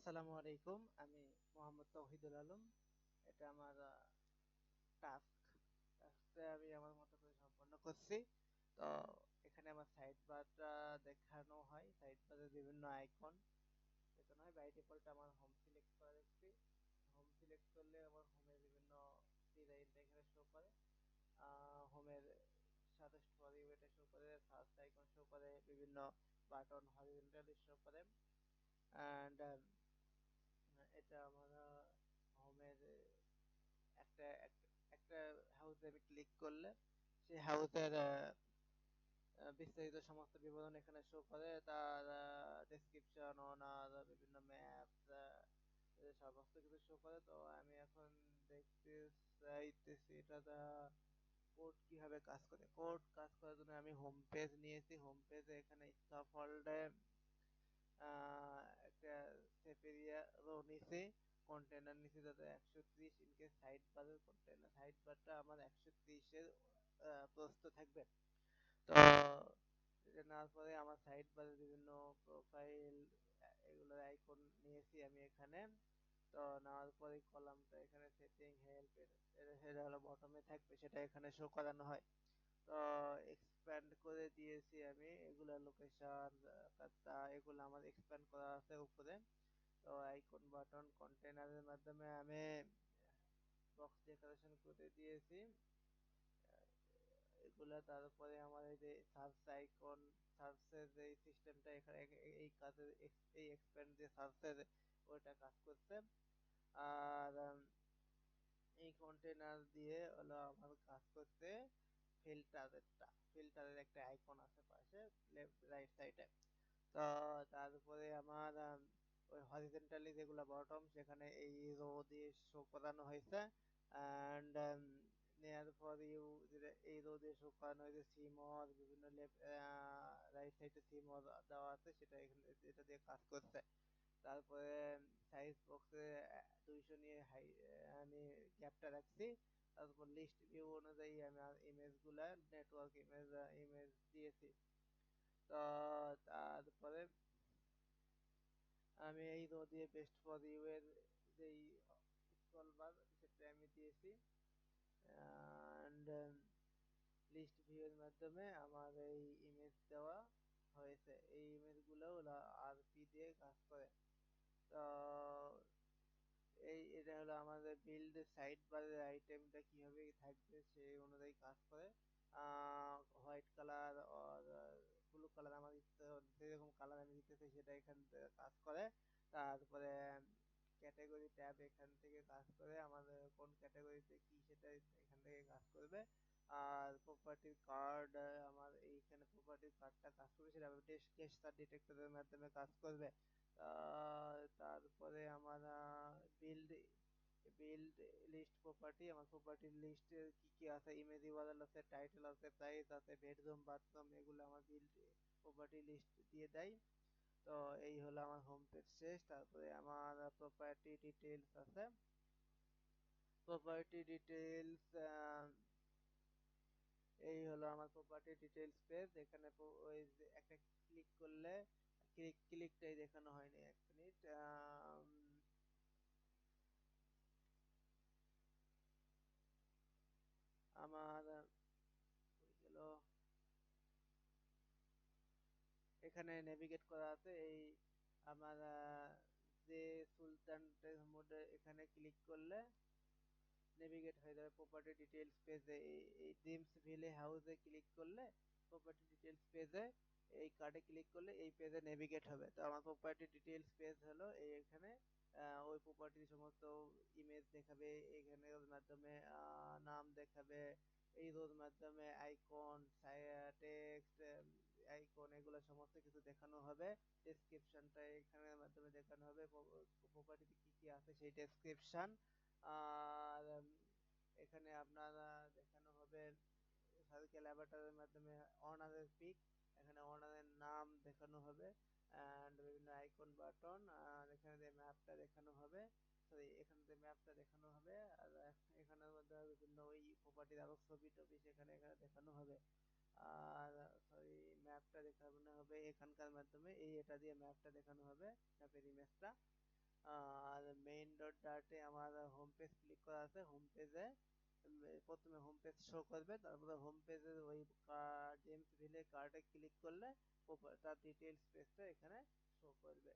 আসসালামু আলাইকুম। আমি মোহাম্মদ তৌহিদুল আলম। এটা আমার টাস্ক। টাস্কটা আমি আমার মতো করে সম্পন্ন করছি। তো এখানে আমার সাইড বারটা দেখানো হয়। সাইড বারের বিভিন্ন আইকন দেখানো হয়। বাই ডিফল্ট আমার হোম সিলেক্ট করা দেখছি। হোম সিলেক্ট করলে আমার হোমের বিভিন্ন ডিজাইনটা এখানে শো করে। হোমের সাজেস্ট ফর ইউ এটা শো করে, সার্চ আইকন শো করে, বিভিন্ন বাটন হরিজন্টালি শো করে। অ্যান্ড এটা আমার হোমের একটা একটা হাউসে আমি ক্লিক করলে সেই হাউসের বিস্তারিত সমস্ত বিবরণ এখানে শো করে, তার ডেসক্রিপশন, ওনার বিভিন্ন ম্যাপ, সমস্ত কিছু শো করে। তো আমি এখন দেখতে চাইতেছি এটা কোড কিভাবে কাজ করে। কোড কাজ করার জন্য আমি হোম পেজ নিয়েছি। হোম পেজে এখানে স্ক্যাফোল্ডে একটা সেপেরিয়া রো নিছি, কন্টেনার নিছি যাতে 130 ইনকেস সাইড বারের কন্টেনার সাইড বারটা আমার 130-এর প্রস্থ থাকবে। তো এটা নেওয়ার পরে আমার সাইড বারে বিভিন্ন প্রোফাইল এগুলোর আইকন নিয়েছি আমি এখানে। তো নেওয়ার পরে কলামটা এখানে সেটিং হেল্প এটা হলো বটমে থাকবে, সেটা এখানে শো করানো হয়। তো এক্সপ্যান্ড করে দিয়েছি আমি এগুলা লোকেশন, এগুলো আমার এক্সপ্যান্ড করা আছে উপরে। তো আইকন বাটন কন্টেনারের মাধ্যমে আমি বক্স ডেকোরেশন করে দিয়েছি এগুলা। তারপরে আমার এই যে সার্চ আইকন, সার্চের যে সিস্টেমটা এখানে এই কাজে এই এক্সপ্যান্ড যে সার্চের ওইটা কাজ করছে। আর এই কন্টেনার দিয়ে হলো আমার কাজ করতে ফিল্টারের একটা আইকন আছে পাশে লেফট রাইট সাইডে। তো তারপরে আমার ওই হরিজন্টালি যেগুলো বটম সেখানে এই রো দিয়ে শো করানো হয়েছে। অ্যান্ড নেয়ার ফর ইউ এই রো দিয়ে শো করানো হয়েছে। সিমর বিভিন্ন রাইট সাইডে সিমর দেওয়া আছে, সেটা এখানে এটা দিয়ে কাজ করছে। তারপরে সাইজ বক্সে 200 নিয়ে আমি গ্যাপটা রাখছি। তারপর লিস্ট ভিউ অনুযায়ী আমি ইমেজ গুলা নেটওয়ার্ক ইমেজ দিয়েছি। তো তারপরে আমি এই রো দিয়ে বেস্ট ফর ইউ এর যেই স্ক্রল বার সেটা আমি দিয়েছি। অ্যান্ড লিস্ট ভিউ এর মাধ্যমে আমার এই ইমেজ দেওয়া হয়েছে। এই ইমেজ গুলো আরপি দিয়ে কাজ করে। তো এটা হলো আমাদের বিল্ড সাইড বারের আইটেমটা কিভাবে থাকবে সেই অনুযায়ী কাজ করে। হোয়াইট কালার আর ব্লু কালার আমার ইচ্ছে যেরকম কালার আমি দিতে চাই সেটা এখান থেকে কাজ করে। তারপরে ক্যাটাগরি ট্যাব এখান থেকে কাজ করে, আমাদের কোন ক্যাটাগরিতে কি সেটা এখান থেকে কাজ করবে। আর প্রপার্টির কার্ড আমার এইখানে প্রপার্টির কার্ডটা কাজ করবে, সেটা গেস্টার ডিটেক্টরের মাধ্যমে কাজ করবে। তারপরে আমার বিল্ড বিল্ড লিস্ট প্রপার্টি, আমার প্রপার্টির লিস্টে কি কি আছে, ইমেজ ইউআরএল আছে, টাইটেল আছে, প্রাইস আছে, বেডরুম বাথরুম, এগুলো আমার বিল্ড প্রপার্টি লিস্ট দিয়ে দেয়। তো এই হলো আমার হোম পেজ শেষ। তারপরে আমার প্রপার্টি ডিটেইলস আছে। প্রপার্টি ডিটেইলস এই হলো আমার প্রপার্টি ডিটেইলস পেজ। এখানে ওই যে একটা ক্লিক করলে ক্লিকটাই দেখানো হয়নি, 1 মিনিট। আমার গেল এখানে নেভিগেট করা আছে। এই আমার যে সুলতান মোডে এখানে ক্লিক করলে নেভিগেট হয়ে যাবে প্রপার্টি ডিটেইলস পেজে। এই ড্রিমস ভিলে হাউসে ক্লিক করলে প্রপার্টি ডিটেইলস পেজে, এই কার্ডে ক্লিক করলে এই পেজে নেভিগেট হবে। তো আমার প্রপার্টি ডিটেইলস পেজ হলো এখানে। ওই প্রপার্টির সমস্ত ইমেজ দেখাবে এখানে, ওর মাধ্যমে নাম দেখাবে, এই রোর মাধ্যমে আইকন, টেক্সট, আইকন, এগুলো সমস্ত কিছু দেখানো হবে। ডেসক্রিপশনটা এখানের মাধ্যমে দেখানো হবে, প্রপার্টিতে কি কি আছে সেই ডেসক্রিপশন। আর এখানে আপনারা দেখানো হবে সার্কেল অ্যাভাটারের মাধ্যমে অনারের পিক, এখানে অনারের নাম দেখানো হবে। অ্যান্ড বিভিন্ন আইকন বাটন, আর এখানে যে ম্যাপটা দেখানো হবে, সরি এখানে যে ম্যাপটা দেখানো হবে। আর এখানের মধ্যে বিভিন্ন ওই প্রপার্টির আরো ছবি টবি সেখানে এখানে দেখানো হবে। আর সরি ম্যাপটা দেখানো হবে এখানকার মাধ্যমে, এটা দিয়ে ম্যাপটা দেখানো হবে, ম্যাপের ইমেজটা। আর মেইন ডট ডার্টে আমার হোম পেজ ক্লিক করা আছে। হোম পেজে প্রথমে হোম পেজ শো করবে, তারপরে হোম পেজের ওই জেমস ভিলে কার্ডে ক্লিক করলে তার ডিটেলস পেজটা এখানে শো করবে।